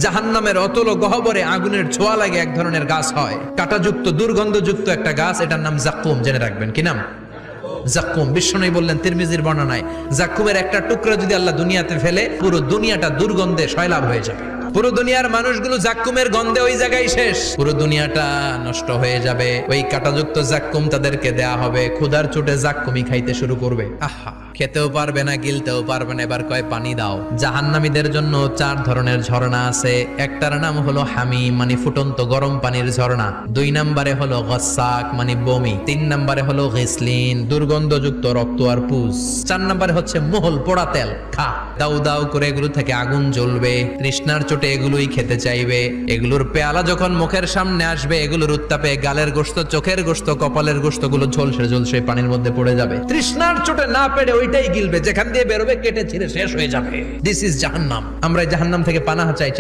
জাহান্নামের অতল গহ্বরে আগুনের ছোঁয়া লাগে এক ধরনের গাছ হয়, কাঁটাযুক্ত দুর্গন্ধযুক্ত একটা গাছ, এটার নাম জাক্কুম। জেনে রাখবেন কি নাম? জাক্কুম। বিশ্বনবী বললেন তিরমিজির বর্ণনায়, জাক্কুমের একটা টুকরা যদি আল্লাহ দুনিয়াতে ফেলে, পুরো দুনিয়াটা দুর্গন্ধে সয়লাব হয়ে যাবে। পুরো দুনিয়ার মানুষগুলো জাক্কুমের গন্ধে ওই জায়গায় শেষ, পুরো দুনিয়াটা নষ্ট হয়ে যাবে। ওই কাঁটাযুক্ত জাক্কুম তাদেরকে দেয়া হবে, ক্ষুধার চোটে জাক্কুমই খাইতে শুরু করবে। আহা, খেতেও পারবে না, গিলতেও পারবে না, এবার কয় পানি দাও। জাহান্নামীদের জন্য 4 ধরনের ঝর্ণা আছে। একটার নাম হলো হামিম, মানে ফুটন্ত গরম পানির ঝর্ণা। 2 নম্বরে হলো গসাক, মানে বমি। 3 নম্বরে হলো গিসলিন, দুর্গন্ধযুক্ত রক্ত আর পুজ। 4 নম্বরে হচ্ছে মোহল, পোড়া তেল। খা, দাউ দাউ করে এগুলো থেকে আগুন জ্বলবে, তৃষ্ণার চোটে এগুলোই খেতে চাইবে। এগুলোর পেয়ালা যখন মুখের সামনে আসবে, এগুলোর উত্তাপে গালের গোশত, চোখের গোশত, কপালের গোশত গুলো ঝলসে ঝলসে পানির মধ্যে পড়ে যাবে। তৃষ্ণার চোটে না পেরে ওইটাই গিলবে, যেখান দিয়ে বেরোবে কেটে ছিঁড়ে শেষ হয়ে যাবে। দিস ইজ জাহান্নাম। আমরা জাহান্নাম থেকে পানাহ চাই।